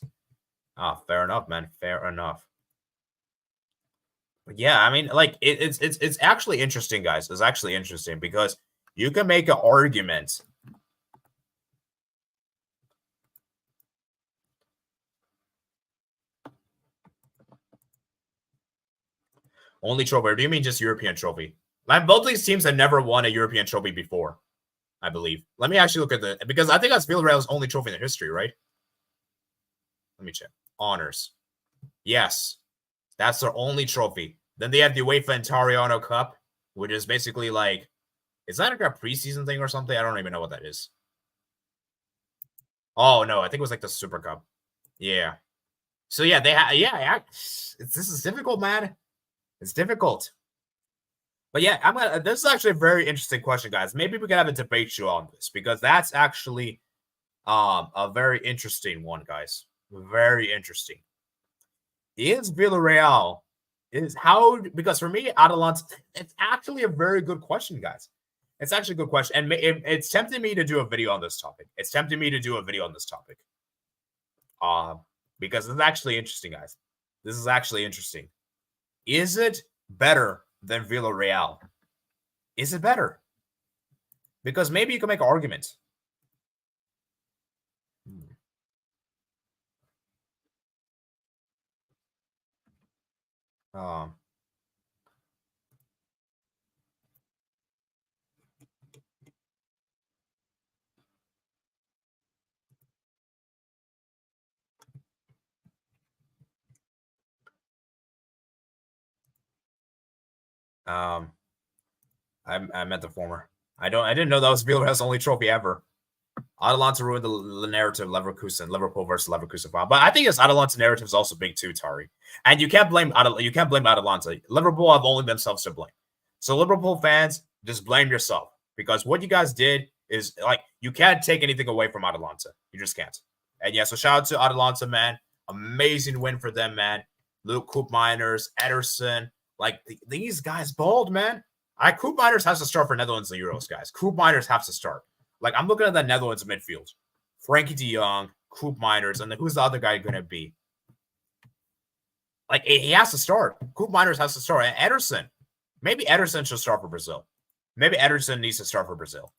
Fair enough, man. Fair enough. But yeah, I mean, like, it's actually interesting, guys. It's actually interesting because you can make an argument. Only trophy. Or do you mean just European trophy? Like, both these teams have never won a European trophy before, I believe. Let me actually look at because I think that's Villarreal's only trophy in their history, right? Let me check. Honors. Yes. That's their only trophy. Then they have the UEFA Italiano Cup, which is basically like, is that like a preseason thing or something? I don't even know what that is. Oh, no. I think it was like the Super Cup. Yeah. So, yeah, this is difficult, man. It's difficult. But yeah, this is actually a very interesting question, guys. Maybe we can have a debate show on this because that's actually a very interesting one, guys. Very interesting. Is Villarreal because for me, Atalanta, it's actually a very good question, guys. It's actually a good question, and it's tempting me to do a video on this topic. Because it's actually interesting, guys. This is actually interesting. Is it better than Villarreal? Is it better? Because maybe you can make an argument. Um, I meant the former. I didn't know that was Villarreal's only trophy ever. Atalanta ruined the narrative Liverpool versus Leverkusen final. But I think Atalanta's narrative is also big too, Tari. And you can't blame Atalanta. Liverpool have only themselves to blame. So Liverpool fans, just blame yourself because what you guys did is like you can't take anything away from Atalanta. You just can't. And yeah, so shout out to Atalanta, man. Amazing win for them, man. Luke Koopmeiners, Ederson, like these guys balled, man. Koopmeiners has to start for Netherlands and Euros, guys. Koopmeiners have to start. Like, I'm looking at that Netherlands midfield. Frankie de Jong, Koopmeiners, and then who's the other guy going to be? Like, he has to start. Koopmeiners has to start. And Ederson. Maybe Ederson should start for Brazil. Maybe Ederson needs to start for Brazil.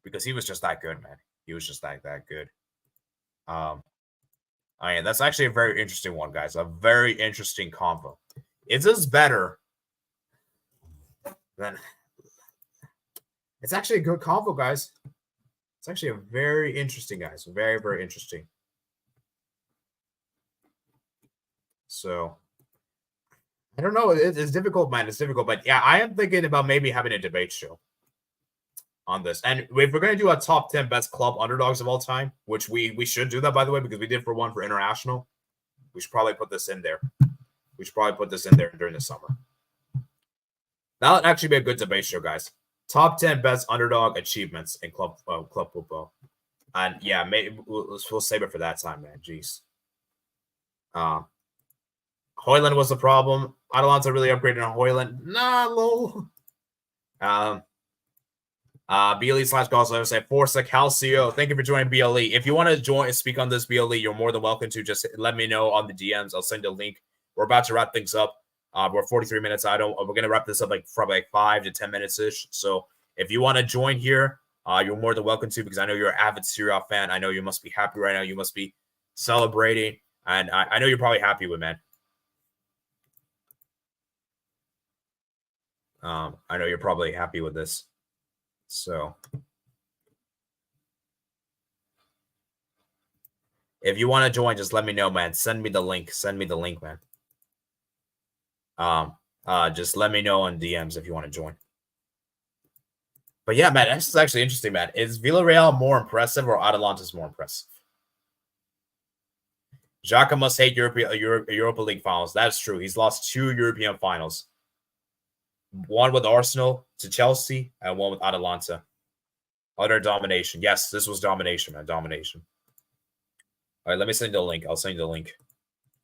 Because he was just that good, man. He was just that good. I mean, that's actually a very interesting one, guys. A very interesting combo. Is this better than... It's actually a good combo, guys. It's actually a very interesting, guys. Very, very interesting. So, I don't know. It's difficult, man. It's difficult. But yeah, I am thinking about maybe having a debate show on this. And if we're going to do a top 10 best club underdogs of all time, which we should do that, by the way, because we did for international, we should probably put this in there. We should probably put this in there during the summer. That would actually be a good debate show, guys. Top 10 best underdog achievements in club football. And yeah, maybe we'll save it for that time, man. Jeez. Højlund was the problem. Atalanta really upgraded on Højlund. Nah, lol. BLE/Goslow say Forza Calcio. Thank you for joining BLE. If you want to join and speak on this BLE, you're more than welcome to. Just let me know on the DMs. I'll send you a link. We're about to wrap things up. We're 43 minutes. We're gonna wrap this up from 5 to 10 minutes ish. So if you want to join here, you're more than welcome to because I know you're an avid Serie A fan. I know you must be happy right now. You must be celebrating, and I know you're probably happy with man. I know you're probably happy with this. So if you want to join, just let me know, man. Send me the link. Man. Just let me know on DMs if you want to join. But yeah, man, this is actually interesting, man. Is Villarreal more impressive or Atalanta's more impressive? Xhaka must hate Europa League finals. That's true. He's lost 2 European finals. One with Arsenal to Chelsea and one with Atalanta. Utter domination. Yes, this was domination, man. Domination. All right, let me send you the link. I'll send you the link.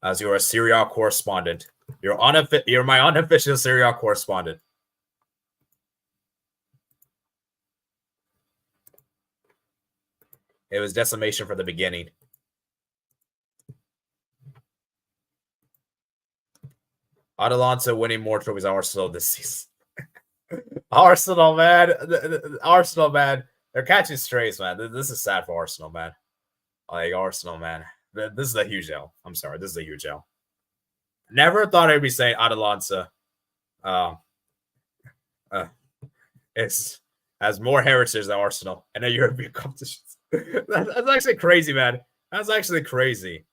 As you're a Serie A correspondent. You're my unofficial Serie A correspondent. It was decimation from the beginning. Atalanta winning more trophies than Arsenal this season. Arsenal, man. Arsenal, man. They're catching strays, man. This is sad for Arsenal, man. Like, Arsenal, man. This is a huge L. I'm sorry. This is a huge L. Never thought I'd be saying Atalanta has more heritage than Arsenal and a European competitions. That's actually crazy, man. That's actually crazy.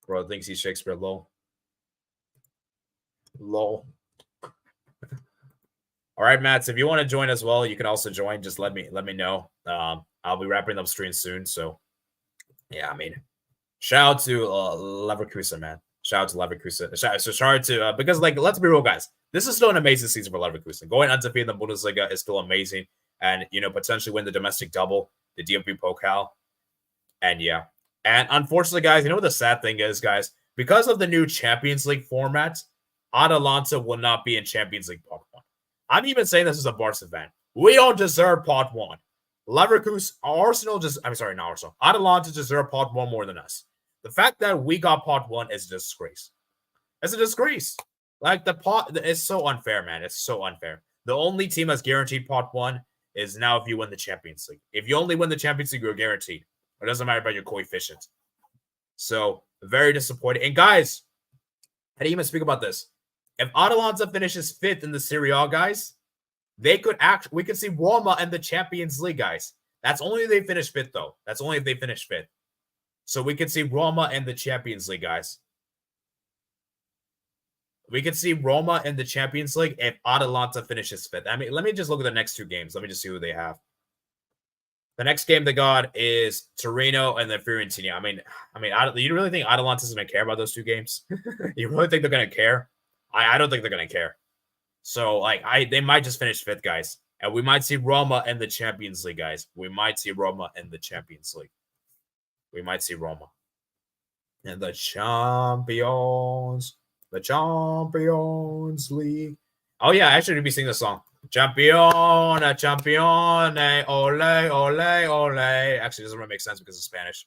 Bro thinks he's Shakespeare. Lol. Lol. All right, Matt. If you want to join as well, you can also join. Just let me know. I'll be wrapping up stream soon. So, yeah, I mean, shout out to Leverkusen, man. Shout out to Leverkusen. Shout out to because, like, let's be real, guys. This is still an amazing season for Leverkusen. Going undefeated in the Bundesliga is still amazing, and potentially win the domestic double, the DFB Pokal, and yeah. And unfortunately, guys, you know what the sad thing is, guys? Because of the new Champions League format, Atalanta will not be in Champions League Part 1. I'm even saying this as a Barca fan. We don't deserve Part 1. Leverkusen, Arsenal not Arsenal. Atalanta deserve Part 1 more than us. The fact that we got Part 1 is a disgrace. It's a disgrace. Like, it's so unfair, man. It's so unfair. The only team that's guaranteed Part 1 is now if you win the Champions League. If you only win the Champions League, you're guaranteed. It doesn't matter about your coefficient. So, very disappointing. And guys, I didn't even speak about this. If Atalanta finishes 5th in the Serie A, guys, we could see Roma in the Champions League, guys. That's only if they finish 5th, though. That's only if they finish 5th. So we could see Roma in the Champions League, guys. We could see Roma in the Champions League if Atalanta finishes 5th. I mean, let me just look at the next 2 games. Let me just see who they have. The next game they got is Torino and then Fiorentina. I mean, you really think Atalanta's going to care about those 2 games? You really think they're going to care? I don't think they're going to care. So, they might just finish 5th, guys. And we might see Roma in the Champions League, guys. We might see Roma in the Champions League. We might see Roma. And the Champions League. Oh, yeah, I should be singing the song. Champione, champione, ole, ole, ole. Actually, it doesn't really make sense because it's Spanish.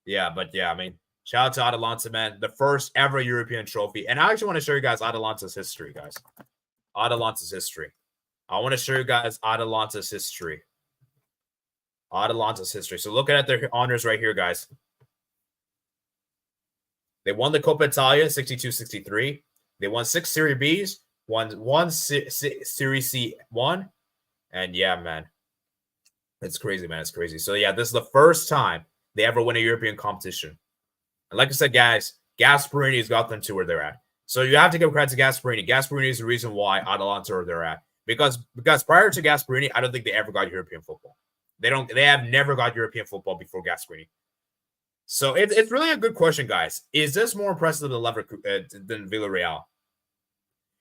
Yeah, but yeah, I mean, shout out to Atalanta, man. The first ever European trophy. And I actually want to show you guys Atalanta's history, guys. Atalanta's history. I want to show you guys Atalanta's history. Atalanta's history. So look at their honors right here, guys. They won the Coppa Italia 62-63. They won 6 Serie Bs, one Serie C 1. And yeah, man. It's crazy, man. It's crazy. So yeah, this is the first time they ever win a European competition. And like I said, guys, Gasperini's got them to where they're at. So you have to give credit to Gasperini. Gasperini is the reason why Atalanta are where they're at. Because prior to Gasperini, I don't think they ever got European football. They have never got European football before Gasperini. So it's really a good question, guys. Is this more impressive than Villarreal?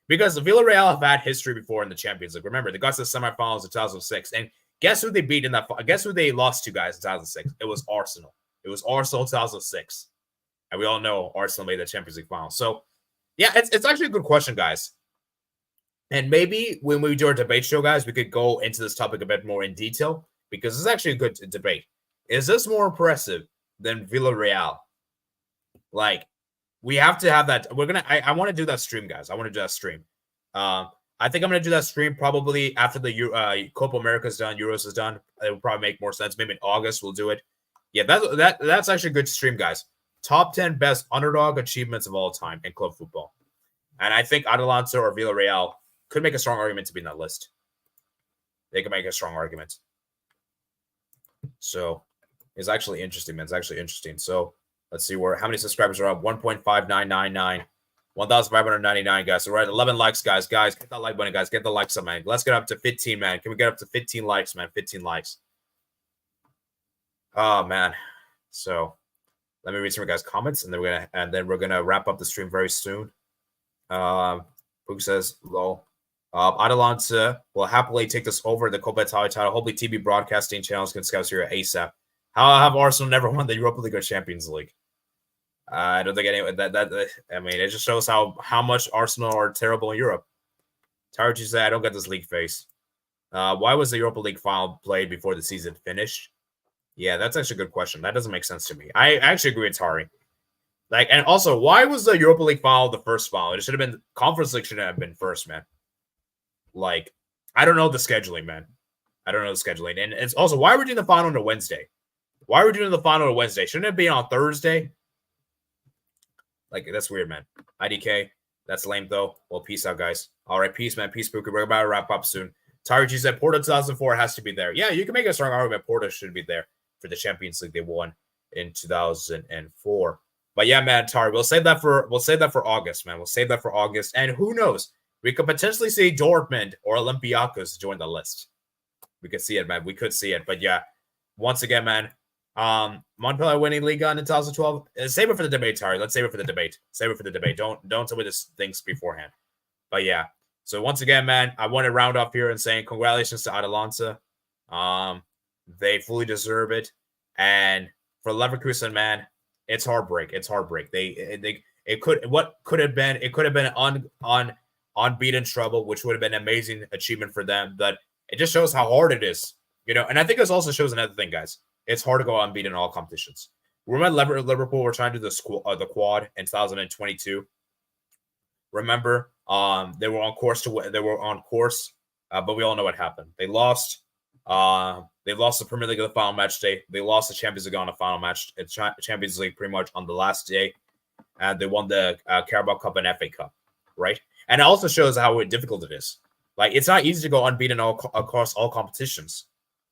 Because Villarreal have had history before in the Champions League. Remember, they got to the semifinals in 2006. And guess who they beat in that? Guess who they lost to, guys, in 2006? It was Arsenal. It was Arsenal 2006. And we all know Arsenal made the Champions League final. So, yeah, it's actually a good question, guys. And maybe when we do our debate show, guys, we could go into this topic a bit more in detail because it's actually a good debate. Is this more impressive than Villarreal? Like, we have to have that. I want to do that stream, guys. I want to do that stream. I think I'm going to do that stream probably after the Copa America is done, Euros is done. It will probably make more sense. Maybe in August we'll do it. Yeah, that's actually a good stream, guys. Top 10 best underdog achievements of all time in club football. And I think Atalanta or Villarreal could make a strong argument to be in that list. They could make a strong argument. So it's actually interesting, man. It's actually interesting. So let's see how many subscribers are up. 1.5999. 1,599, guys. So we're at 11 likes, guys. Guys, get that like button, guys. Get the likes up, man. Let's get up to 15, man. Can we get up to 15 likes, man? 15 likes. Oh, man. So let me read some of you guys' comments, and then we're gonna wrap up the stream very soon. Pook says, lol. Atalanta will happily take this over the Coppa Italia title. Hopefully, TV broadcasting channels can scout here ASAP. How have Arsenal never won the Europa League or Champions League? I don't think anyone I mean, it just shows how much Arsenal are terrible in Europe. Tarji said, I don't get this league face. Why was the Europa League final played before the season finished? Yeah, that's actually a good question. That doesn't make sense to me. I actually agree with Tari. And also, why was the Europa League final the first final? It should have been Conference League should have been first, man. I don't know the scheduling, man. I don't know the scheduling. And it's also, why are we doing the final on a Wednesday? Why are we doing the final on a Wednesday? Shouldn't it be on Thursday? That's weird, man. IDK, that's lame, though. Well, peace out, guys. All right, peace, man. Peace, Booker. We're about to wrap up soon. Tari G said, Porto 2004 has to be there. Yeah, you can make a strong argument Porto should be there. for the Champions League they won in 2004. But yeah, man, Tari, we'll save that for August, man. We'll save that for August. And who knows? We could potentially see Dortmund or Olympiacos join the list. We could see it, man. We could see it. But yeah, once again, man, Montpellier winning Liga in 2012. Save it for the debate, Tari. Let's save it for the debate. Save it for the debate. Don't tell me this things beforehand. But yeah. So once again, man, I want to round off here and saying congratulations to Atalanta. They fully deserve it. And for Leverkusen, man, it's heartbreak. It's heartbreak. It could have been unbeaten trouble, which would have been an amazing achievement for them. But it just shows how hard it is, you know. And I think this also shows another thing, guys. It's hard to go unbeaten in all competitions. Remember, Liverpool were trying to do the quad in 2022. Remember, they were on course but we all know what happened. They lost. They lost the Premier League on the final match day. They lost the Champions League on the final match. It's Champions League pretty much on the last day, and they won the Carabao Cup and FA Cup, right? And it also shows how difficult it is. Like, it's not easy to go unbeaten across all competitions.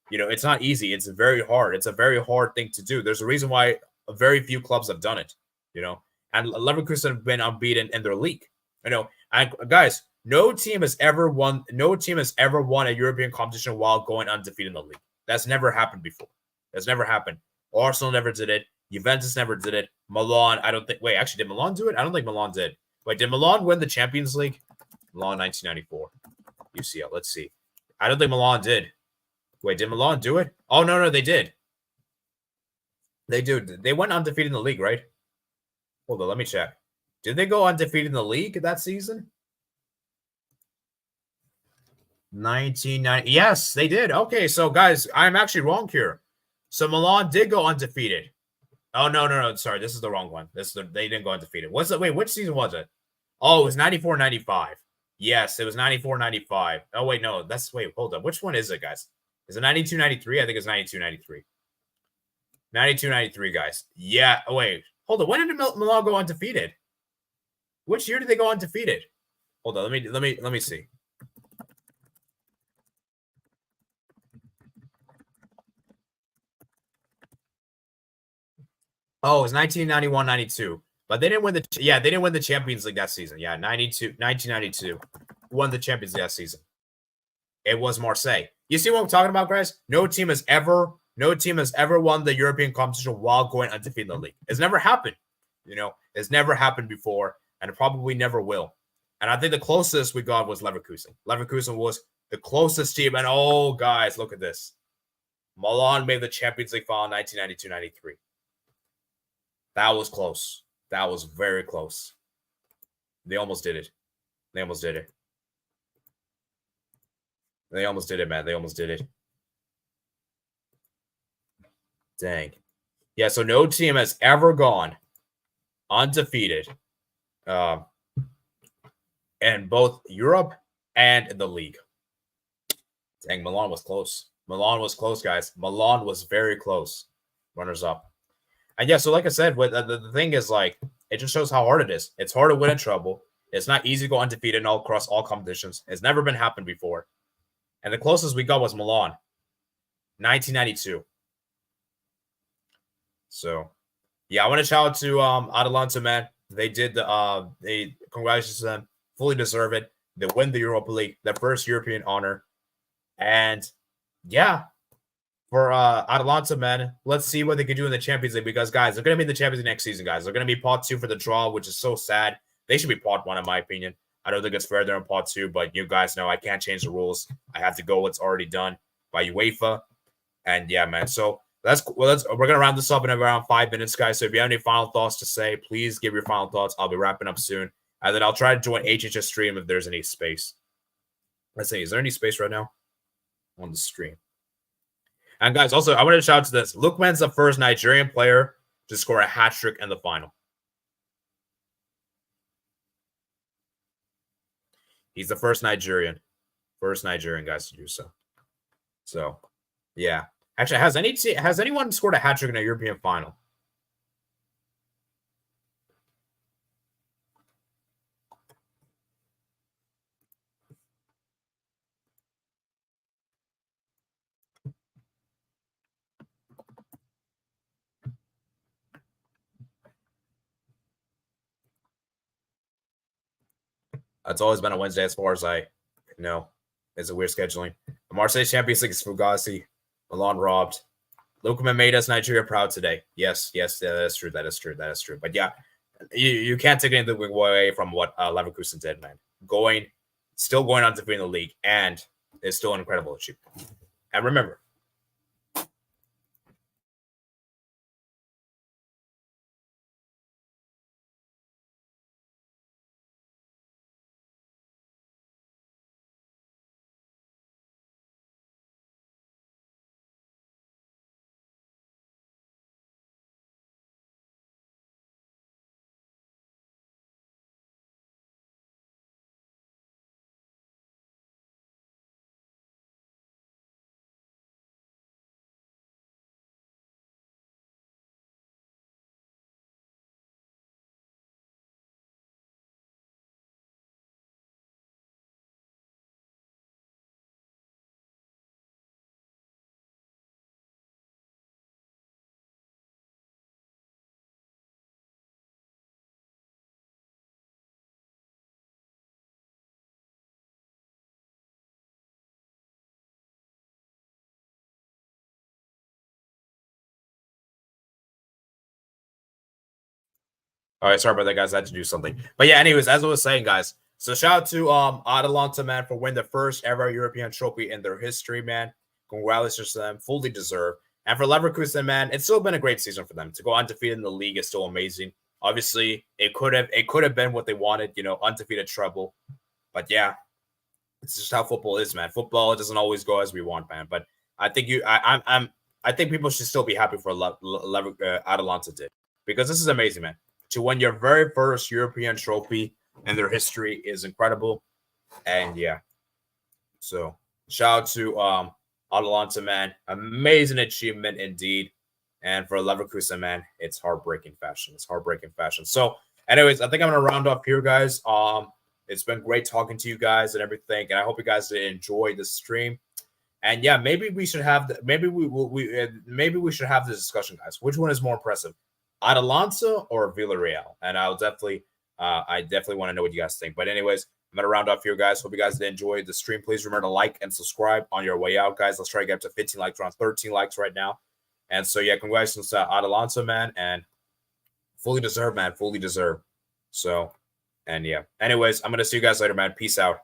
You know, it's not easy. It's very hard. It's a very hard thing to do. There's a reason why very few clubs have done it. You know, and Leverkusen have been unbeaten in their league. You know, and guys, no team has ever won a European competition while going undefeated in the league. That's never happened before. That's never happened. Arsenal never did it. Juventus never did it. Milan, I don't think. Wait, actually, did Milan do it? I don't think Milan did. Wait, did Milan win the Champions League? Milan 1994. UCL. Let's see. I don't think Milan did. Wait, did Milan do it? Oh, no, they did. They do. They went undefeated in the league, right? Hold on, let me check. Did they go undefeated in the league that season? 1990. Yes, they did. Okay, so guys, I'm actually wrong here. So Milan did go undefeated. Oh, no. Sorry, this is the wrong one. They didn't go undefeated. Wait, which season was it? Oh, it was 94-95. Yes, it was 94-95. Oh, wait, no. Hold up. Which one is it, guys? Is it 92-93? I think it's 92-93. 92-93, guys. Yeah. Oh, wait. Hold on. When did Milan go undefeated? Which year did they go undefeated? Hold on. Let me see. Oh, it was 1991-92. But they didn't win the Champions League that season. Yeah, 1992. Won the Champions League that season. It was Marseille. You see what I'm talking about, guys? No team has ever won the European competition while going undefeated in the league. It's never happened. You know, it's never happened before, and it probably never will. And I think the closest we got was Leverkusen. Leverkusen was the closest team. And oh, guys, look at this. Milan made the Champions League final in 1992-93. That was close. That was very close. They almost did it. They almost did it. They almost did it, man. They almost did it. Dang. Yeah, so no team has ever gone undefeated in both Europe and in the league. Dang, Milan was close. Milan was close, guys. Milan was very close. Runners up. And yeah, so like I said, the thing is, like, it just shows how hard it is. It's hard to win in trouble. It's not easy to go undefeated across all competitions. It's never been happened before. And the closest we got was Milan, 1992. So, yeah, I want to shout out to Atalanta, man. They did congratulations to them. Fully deserve it. They win the Europa League, their first European honor. And yeah, for Atalanta, man, let's see what they can do in the Champions League, because, guys, they're going to be in the Champions League next season, guys. They're going to be pot 2 for the draw, which is so sad. They should be pot 1, in my opinion. I don't think it's fair they're in pot 2, but you guys know I can't change the rules. I have to go what's already done by UEFA. And yeah, man. So we're gonna round this up in around 5 minutes, guys. So if you have any final thoughts to say, please give your final thoughts. I'll be wrapping up soon, and then I'll try to join HHS stream if there's any space. Let's see, is there any space right now on the stream? And guys, also I wanted to shout out to this. Lookman's the first Nigerian player to score a hat trick in the final. He's the first Nigerian guys to do so. So, yeah. Actually, has anyone scored a hat trick in a European final? It's always been a Wednesday as far as I know. It's a weird scheduling. The Marseille Champions League is Fugazi. Milan robbed. Lookman made us Nigeria proud today. Yes, yeah, that is true. That is true. But yeah, you can't take anything away from what Leverkusen did, man. Still going on to be in the league, and it's still an incredible achievement. And remember, all right, sorry about that, guys. I had to do something. But yeah, anyways, as I was saying, guys, so shout out to Atalanta, man, for winning the first ever European trophy in their history, man. Congratulations to them, fully deserved. And for Leverkusen, man, it's still been a great season for them. To go undefeated in the league is still amazing. Obviously, it could have been what they wanted, undefeated treble. But yeah, it's just how football is, man. Football doesn't always go as we want, man. But I think I think people should still be happy for Atalanta did, because this is amazing, man. To win your very first European trophy in their history is incredible. And yeah, so shout out to Atalanta, man. Amazing achievement indeed. And for Leverkusen, man, it's heartbreaking fashion. So, anyways, I think I'm gonna round off here, guys. It's been great talking to you guys and everything, and I hope you guys did enjoy the stream. And yeah, maybe we should have maybe we should have this discussion, guys. Which one is more impressive, Atalanta or Villarreal? And I definitely want to know what you guys think. But anyways, I'm gonna round off here, guys. Hope you guys did enjoy the stream. Please remember to like and subscribe on your way out, guys. Let's try to get up to 15 likes. We're on 13 likes right now. And so yeah, congratulations to Atalanta, man, and fully deserved, man. Fully deserved. So, and yeah. Anyways, I'm gonna see you guys later, man. Peace out.